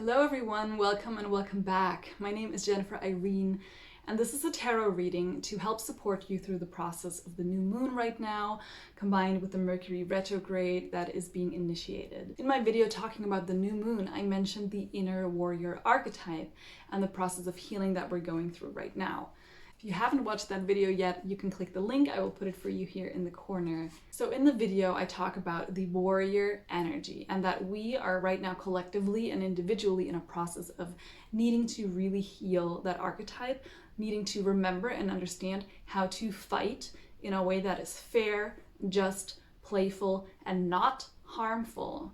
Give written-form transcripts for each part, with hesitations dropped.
Hello everyone, welcome and welcome back. My name is Jennifer EIREEN, and this is a tarot reading to help support you through the process of the new moon right now, combined with the Mercury retrograde that is being initiated. In my video talking about the new moon, I mentioned the inner warrior archetype and the process of healing that we're going through right now. If you haven't watched that video yet, you can click the link. I will put it for you here in the corner. So in the video, I talk about the warrior energy and that we are right now collectively and individually in a process of needing to really heal that archetype, needing to remember and understand how to fight in a way that is fair, just, playful, and not harmful,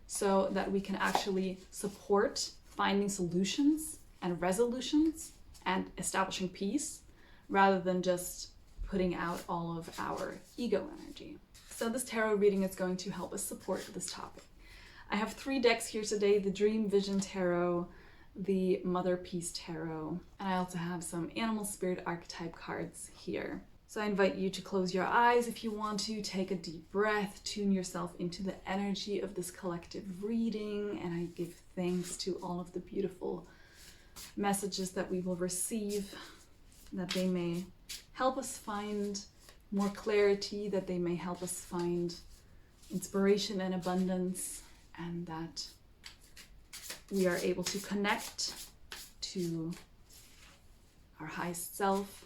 so that we can actually support finding solutions and resolutions and establishing peace, rather than just putting out all of our ego energy. So this tarot reading is going to help us support this topic. I have 3 decks here today: the Dream Vision Tarot, the Mother Peace Tarot, and I also have some Animal Spirit Archetype cards here. So I invite you to close your eyes if you want to, take a deep breath, tune yourself into the energy of this collective reading, and I give thanks to all of the beautiful messages that we will receive, that they may help us find more clarity, that they may help us find inspiration and abundance, and that we are able to connect to our highest self,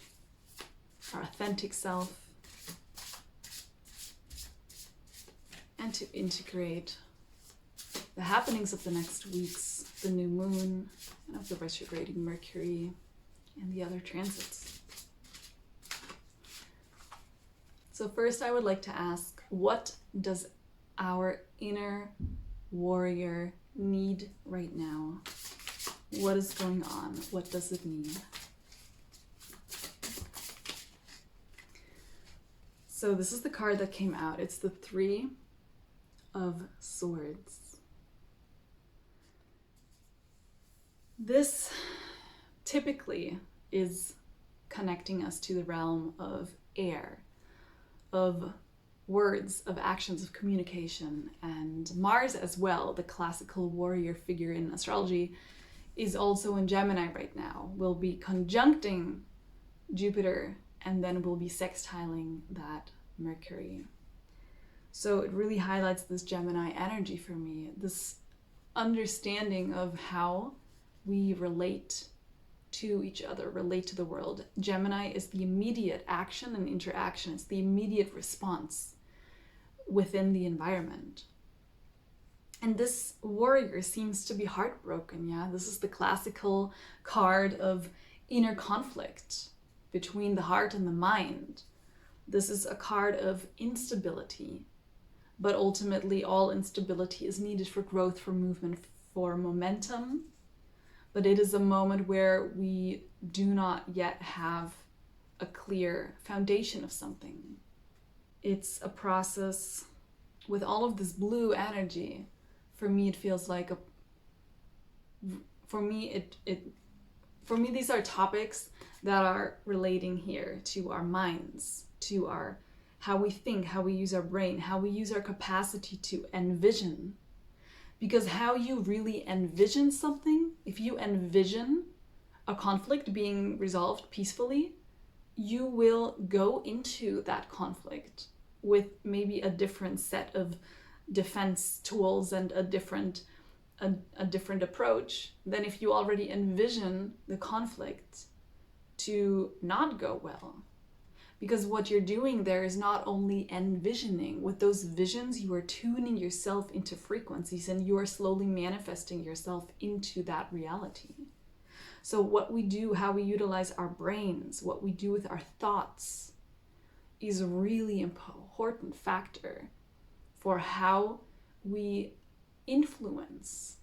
our authentic self, and to integrate the happenings of the next weeks, the new moon, and of the retrograding Mercury, and the other transits. So first I would like to ask, what does our inner warrior need right now? What is going on? What does it mean? So this is the card that came out. It's the 3 of Swords. This typically is connecting us to the realm of air, of words, of actions, of communication, and Mars as well, the classical warrior figure in astrology, is also in Gemini right now. Will be conjuncting Jupiter and then will be sextiling that Mercury. So it really highlights this Gemini energy for me, this understanding of how we relate to each other, relate to the world. Gemini is the immediate action and interaction. It's the immediate response within the environment. And this warrior seems to be heartbroken, yeah? This is the classical card of inner conflict between the heart and the mind. This is a card of instability, but ultimately all instability is needed for growth, for movement, for momentum. But it is a moment where we do not yet have a clear foundation of something. It's a process with all of this blue energy. For me, it feels like for me, these are topics that are relating here to our minds, to our how we think, how we use our brain, how we use our capacity to envision. Because how you really envision something, if you envision a conflict being resolved peacefully, you will go into that conflict with maybe a different set of defense tools and a different approach than if you already envision the conflict to not go well. Because what you're doing there is not only envisioning. With those visions, you are tuning yourself into frequencies and you are slowly manifesting yourself into that reality. So what we do, how we utilize our brains, what we do with our thoughts is a really important factor for how we influence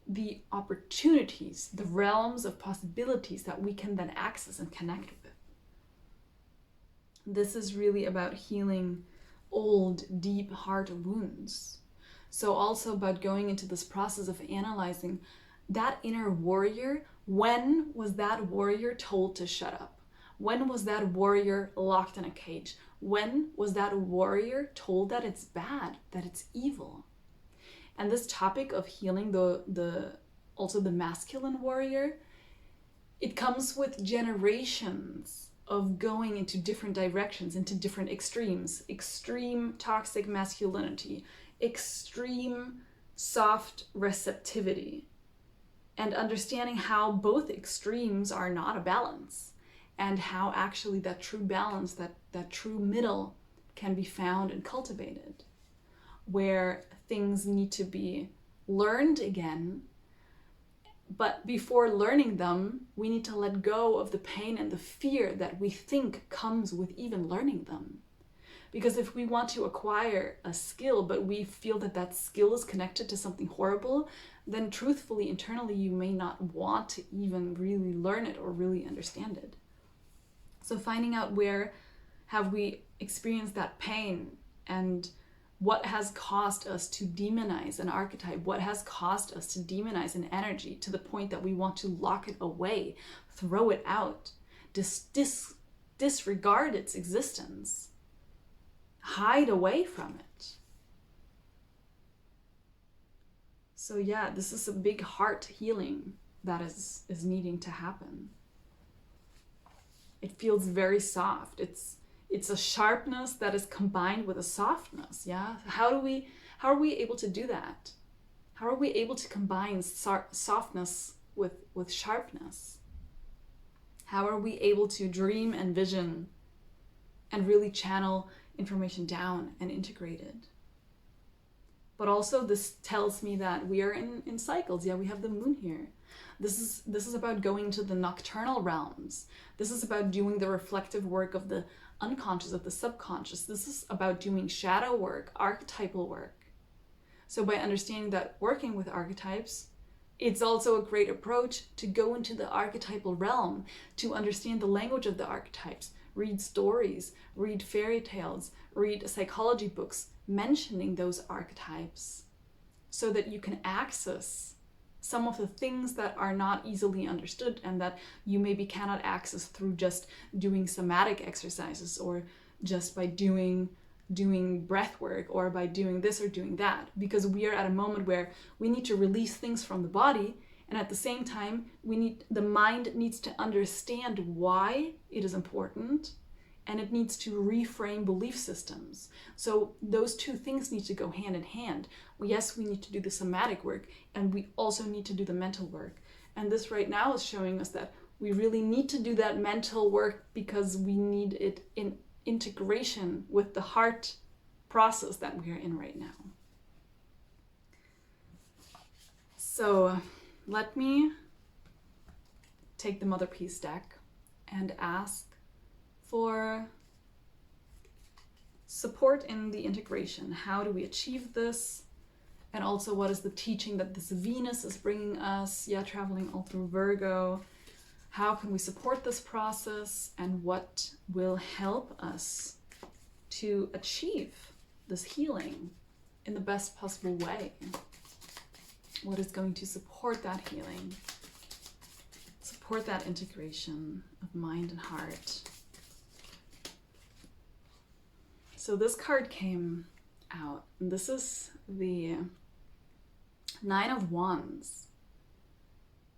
the opportunities, the realms of possibilities that we can then access and connect with. This is really about healing old, deep heart wounds. So also about going into this process of analyzing that inner warrior. When was that warrior told to shut up? When was that warrior locked in a cage? When was that warrior told that it's bad, that it's evil? And this topic of healing also the masculine warrior, it comes with generations of going into different directions, into different extremes. Extreme toxic masculinity, extreme soft receptivity, and understanding how both extremes are not a balance, and how actually that true balance, that true middle can be found and cultivated, where things need to be learned again. But before learning them, we need to let go of the pain and the fear that we think comes with even learning them. Because if we want to acquire a skill, but we feel that that skill is connected to something horrible, then truthfully, internally, you may not want to even really learn it or really understand it. So finding out where have we experienced that pain, and what has caused us to demonize an archetype, what has caused us to demonize an energy to the point that we want to lock it away, throw it out, disregard its existence, hide away from it. So yeah, this is a big heart healing that is needing to happen. It feels very soft. It's a sharpness that is combined with a softness. Yeah, how are we able to do that? How are we able to combine softness with sharpness? How are we able to dream and vision and really channel information down and integrate it? But also this tells me that we are in cycles. Yeah, we have the moon here. This is about going to the nocturnal realms. This is about doing the reflective work of the unconscious, of the subconscious. This is about doing shadow work, archetypal work. So by understanding that working with archetypes, it's also a great approach to go into the archetypal realm, to understand the language of the archetypes, read stories, read fairy tales, read psychology books mentioning those archetypes, so that you can access some of the things that are not easily understood and that you maybe cannot access through just doing somatic exercises, or just by doing breath work, or by doing this or doing that. Because we are at a moment where we need to release things from the body, and at the same time the mind needs to understand why it is important, and it needs to reframe belief systems. So those two things need to go hand in hand. Yes, we need to do the somatic work, and we also need to do the mental work. And this right now is showing us that we really need to do that mental work, because we need it in integration with the heart process that we are in right now. So let me take the Mother Peace deck and ask for support in the integration. How do we achieve this? And also, what is the teaching that this Venus is bringing us? Yeah, traveling all through Virgo. How can we support this process? And what will help us to achieve this healing in the best possible way? What is going to support that healing? Support that integration of mind and heart. So this card came out, and this is the Nine of Wands.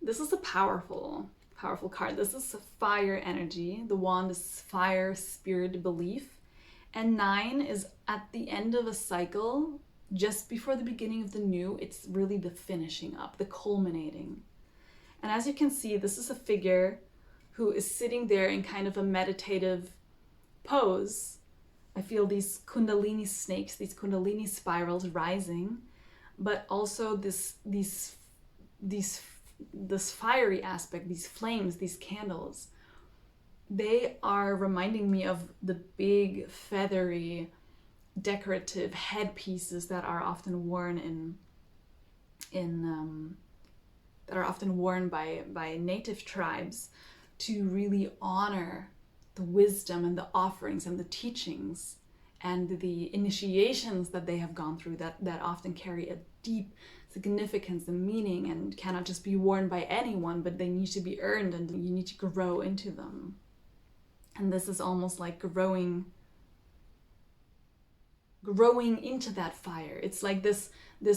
This is a powerful card. This is a fire energy. The wand is fire, spirit, belief. And 9 is at the end of a cycle, just before the beginning of the new. It's really the finishing up, the culminating. And as you can see, this is a figure who is sitting there in kind of a meditative pose. I feel these kundalini snakes, these kundalini spirals rising, but also this fiery aspect, these flames, these candles. They are reminding me of the big, feathery, decorative headpieces that are often worn that are often worn by native tribes, to really honor the wisdom and the offerings and the teachings and the initiations that they have gone through, that often carry a deep significance and meaning and cannot just be worn by anyone, but they need to be earned, and you need to grow into them. And this is almost like growing growing into that fire. It's like this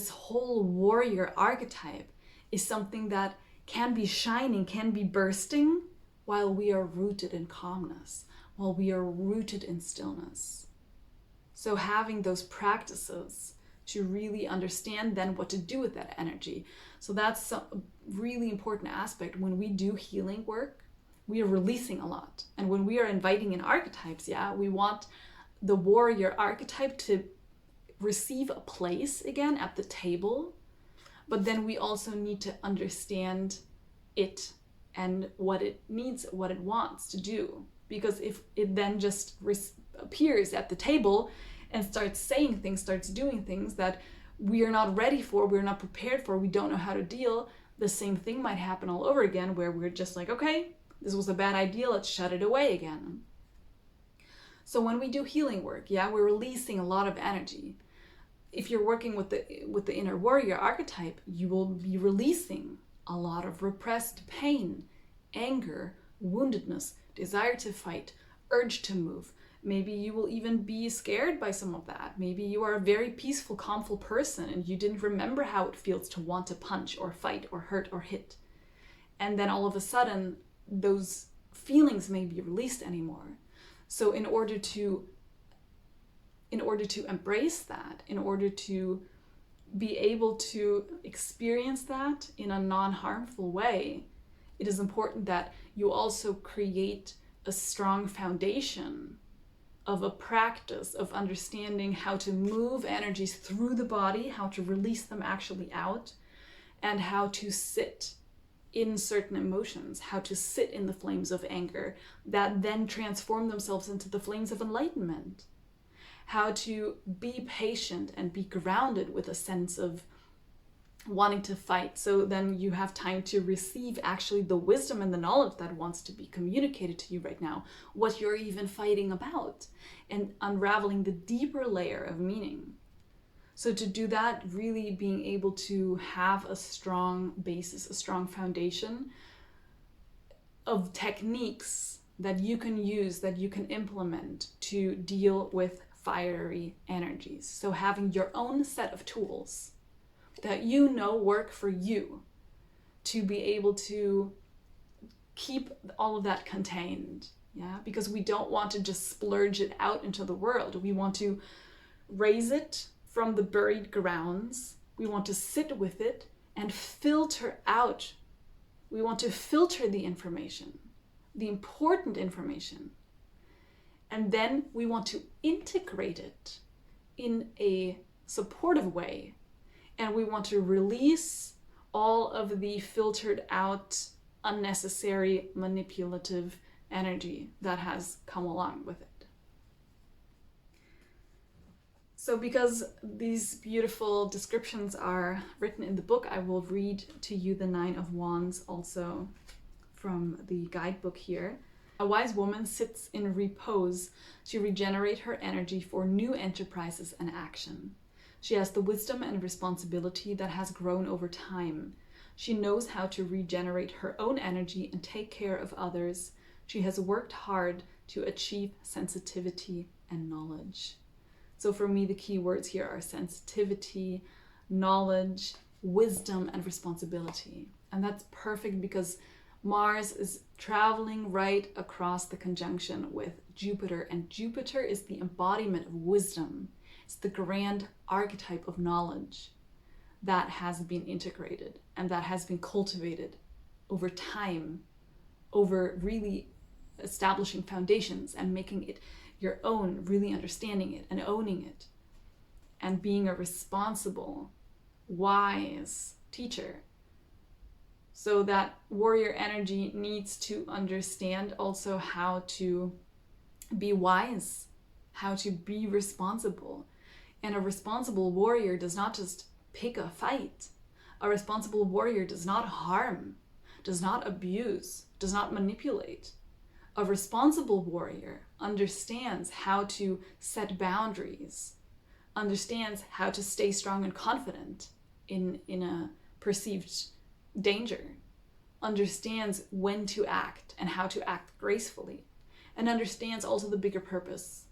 whole warrior archetype is something that can be shining, can be bursting, while we are rooted in calmness, while we are rooted in stillness. So having those practices to really understand then what to do with that energy. So that's a really important aspect. When we do healing work, we are releasing a lot. And when we are inviting in archetypes, we want the warrior archetype to receive a place again at the table. But then we also need to understand it and what it needs, what it wants to do. Because if it then just appears at the table and starts saying things, starts doing things that we are not ready for, we're not prepared for, we don't know how to deal, the same thing might happen all over again, where we're just like, okay, this was a bad idea, let's shut it away again. So when we do healing work, we're releasing a lot of energy. If you're working with the inner warrior archetype, you will be releasing a lot of repressed pain, anger, woundedness, desire to fight, urge to move. Maybe you will even be scared by some of that. Maybe you are a very peaceful, calmful person and you didn't remember how it feels to want to punch or fight or hurt or hit. And then all of a sudden, those feelings may be released anymore. So in order to embrace that, in order to be able to experience that in a non-harmful way, it is important that you also create a strong foundation of a practice of understanding how to move energies through the body, how to release them actually out, and how to sit in certain emotions, how to sit in the flames of anger that then transform themselves into the flames of enlightenment, how to be patient and be grounded with a sense of wanting to fight. So then you have time to receive actually the wisdom and the knowledge that wants to be communicated to you right now, what you're even fighting about, and unraveling the deeper layer of meaning. So to do that, really being able to have a strong basis, a strong foundation of techniques that you can use, that you can implement to deal with fiery energies. So having your own set of tools that you know work for you to be able to keep all of that contained. Because we don't want to just splurge it out into the world. We want to raise it from the buried grounds. We want to sit with it and filter out. We want to filter the information, the important information. And then we want to integrate it in a supportive way. And we want to release all of the filtered out, unnecessary, manipulative energy that has come along with it. So because these beautiful descriptions are written in the book, I will read to you the 9 of Wands also from the guidebook here. A wise woman sits in repose to regenerate her energy for new enterprises and action. She has the wisdom and responsibility that has grown over time. She knows how to regenerate her own energy and take care of others. She has worked hard to achieve sensitivity and knowledge. So for me, the key words here are sensitivity, knowledge, wisdom, and responsibility. And that's perfect because Mars is traveling right across the conjunction with Jupiter, and Jupiter is the embodiment of wisdom. It's the grand archetype of knowledge that has been integrated and that has been cultivated over time, over really establishing foundations and making it your own, really understanding it and owning it, and being a responsible, wise teacher. So that warrior energy needs to understand also how to be wise, how to be responsible. And a responsible warrior does not just pick a fight. A responsible warrior does not harm, does not abuse, does not manipulate. A responsible warrior understands how to set boundaries, understands how to stay strong and confident in a perceived danger, understands when to act and how to act gracefully, and understands also the bigger purpose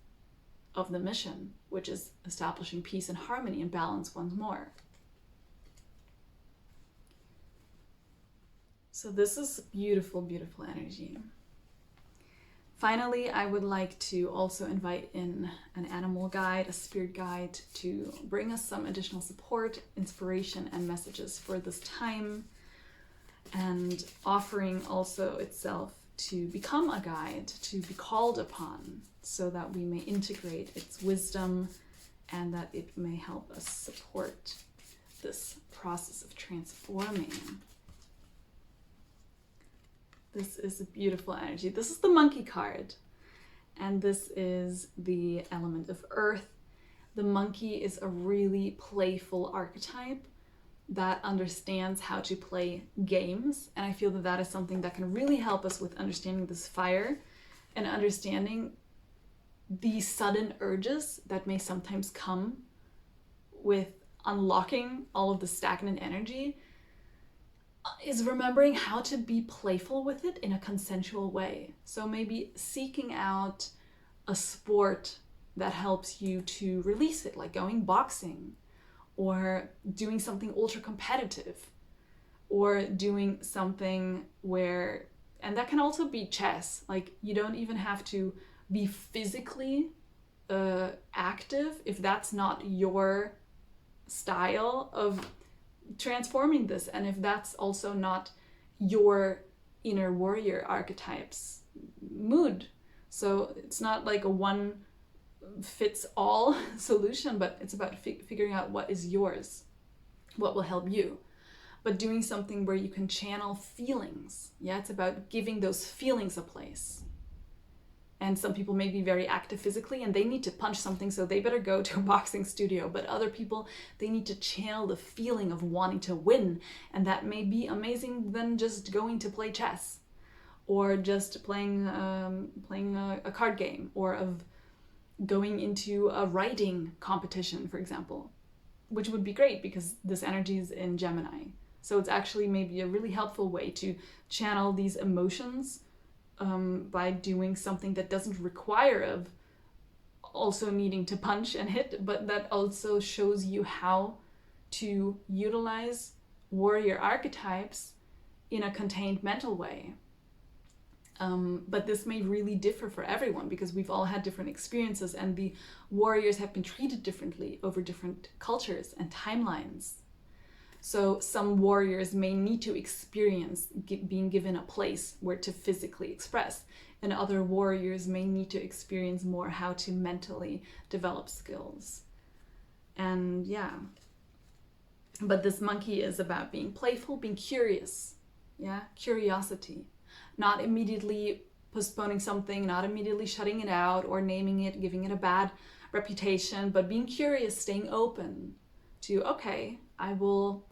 of the mission, which is establishing peace and harmony and balance once more. So this is beautiful, beautiful energy. Finally, I would like to also invite in an animal guide, a spirit guide, to bring us some additional support, inspiration, and messages for this time, and offering also itself to become a guide, to be called upon, so that we may integrate its wisdom and that it may help us support this process of transforming. This is a beautiful energy. This is the monkey card, and this is the element of earth. The monkey is a really playful archetype that understands how to play games, and I feel that that is something that can really help us with understanding this fire and understanding the sudden urges that may sometimes come with unlocking all of the stagnant energy. Is remembering how to be playful with it in a consensual way. So maybe seeking out a sport that helps you to release it, like going boxing, or doing something ultra competitive, or doing something where, and that can also be chess, like you don't even have to be physically active if that's not your style of transforming this, and if that's also not your inner warrior archetype's mood. So it's not like a one fits all solution, but it's about figuring out what is yours, what will help you, but doing something where you can channel feelings. Yeah, it's about giving those feelings a place. And some people may be very active physically and they need to punch something, so they better go to a boxing studio. But other people, they need to channel the feeling of wanting to win. And that may be amazing than just going to play chess, or just playing a card game, or of going into a writing competition, for example, which would be great because this energy is in Gemini. So it's actually maybe a really helpful way to channel these emotions by doing something that doesn't require of also needing to punch and hit, but that also shows you how to utilize warrior archetypes in a contained mental way. But this may really differ for everyone because we've all had different experiences, and the warriors have been treated differently over different cultures and timelines. So some warriors may need to experience being given a place where to physically express, and other warriors may need to experience more how to mentally develop skills. And yeah, but this monkey is about being playful, being curious, yeah, curiosity, not immediately postponing something, not immediately shutting it out or naming it, giving it a bad reputation, but being curious, staying open to, okay, I will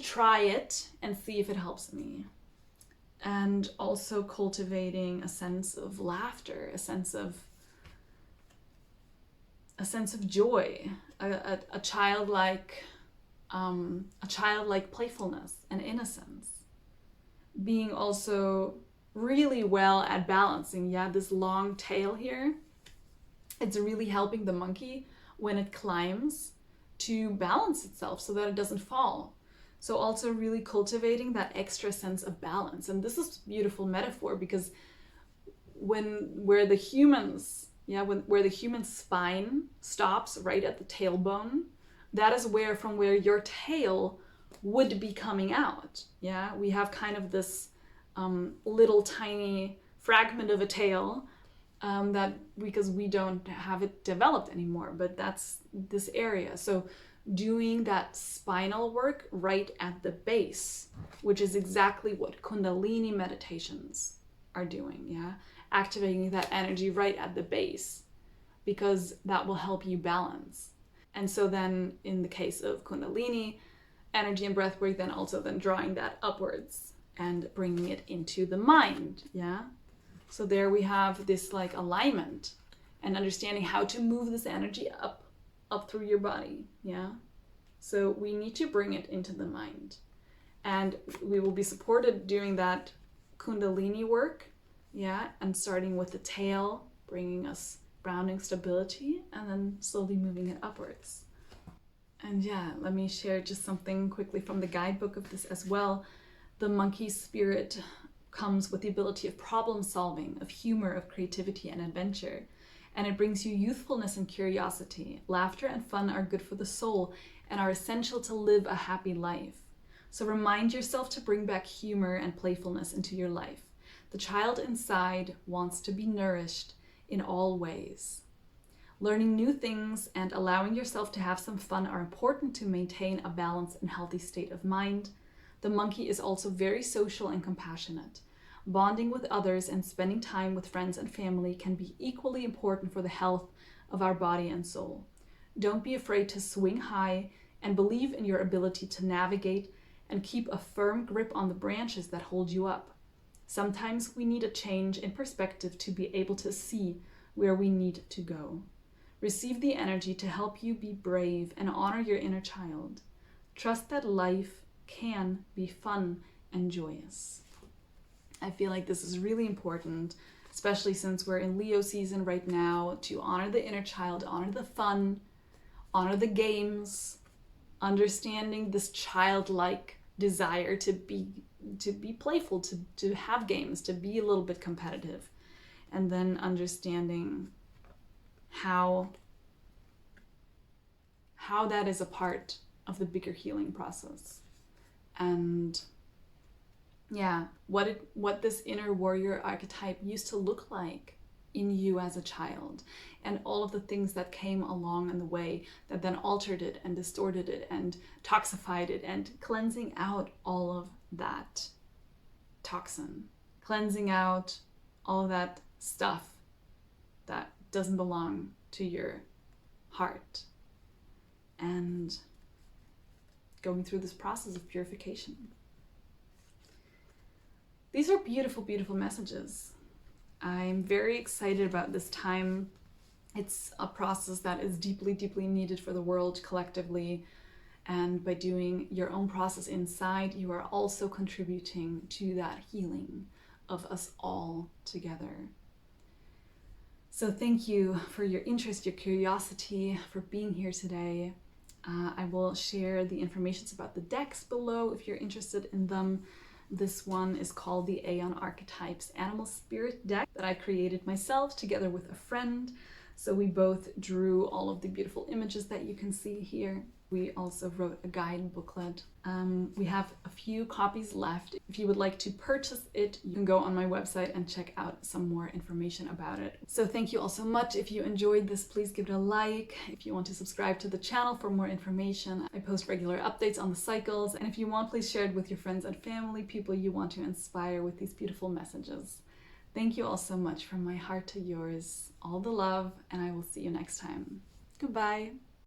try it and see if it helps me. And also cultivating a sense of laughter, a sense of joy, a childlike playfulness and innocence. Being also really well at balancing, yeah, this long tail here. It's really helping the monkey when it climbs to balance itself so that it doesn't fall. So also really cultivating that extra sense of balance. And this is a beautiful metaphor because where the human spine stops right at the tailbone, that is from where your tail would be coming out. Yeah, we have kind of this little tiny fragment of a tail that because we don't have it developed anymore, but that's this area. So doing that spinal work right at the base, which is exactly what Kundalini meditations are doing, yeah? Activating that energy right at the base, because that will help you balance. And so then in the case of Kundalini energy and breath work, then also then drawing that upwards and bringing it into the mind, yeah? So there we have this like alignment and understanding how to move this energy up through your body, yeah? So we need to bring it into the mind. And we will be supported doing that Kundalini work, yeah? And starting with the tail, bringing grounding stability, and then slowly moving it upwards. And yeah, let me share just something quickly from the guidebook of this as well. The monkey spirit comes with the ability of problem solving, of humor, of creativity and adventure. And it brings you youthfulness and curiosity. Laughter and fun are good for the soul and are essential to live a happy life. So remind yourself to bring back humor and playfulness into your life. The child inside wants to be nourished in all ways. Learning new things and allowing yourself to have some fun are important to maintain a balanced and healthy state of mind. The monkey is also very social and compassionate. Bonding with others and spending time with friends and family can be equally important for the health of our body and soul. Don't be afraid to swing high and believe in your ability to navigate and keep a firm grip on the branches that hold you up. Sometimes we need a change in perspective to be able to see where we need to go. Receive the energy to help you be brave and honor your inner child. Trust that life can be fun and joyous. I feel like this is really important, especially since we're in Leo season right now, to honor the inner child, honor the fun, honor the games, understanding this childlike desire to be playful, to have games, to be a little bit competitive, and then understanding how that is a part of the bigger healing process. And yeah, what this inner warrior archetype used to look like in you as a child, and all of the things that came along in the way that then altered it and distorted it and toxified it, and cleansing out all of that toxin, cleansing out all of that stuff that doesn't belong to your heart, and going through this process of purification. These are beautiful, beautiful messages. I'm very excited about this time. It's a process that is deeply, deeply needed for the world collectively. And by doing your own process inside, you are also contributing to that healing of us all together. So thank you for your interest, your curiosity, for being here today. I will share the information about the decks below if you're interested in them. This one is called the Aeon Archetypes Animal Spirit deck that I created myself together with a friend. So we both drew all of the beautiful images that you can see here. We also wrote a guide booklet. We have a few copies left. If you would like to purchase it, you can go on my website and check out some more information about it. So thank you all so much. If you enjoyed this, please give it a like. If you want to subscribe to the channel for more information, I post regular updates on the cycles. And if you want, please share it with your friends and family, people you want to inspire with these beautiful messages. Thank you all so much, from my heart to yours. All the love, and I will see you next time. Goodbye.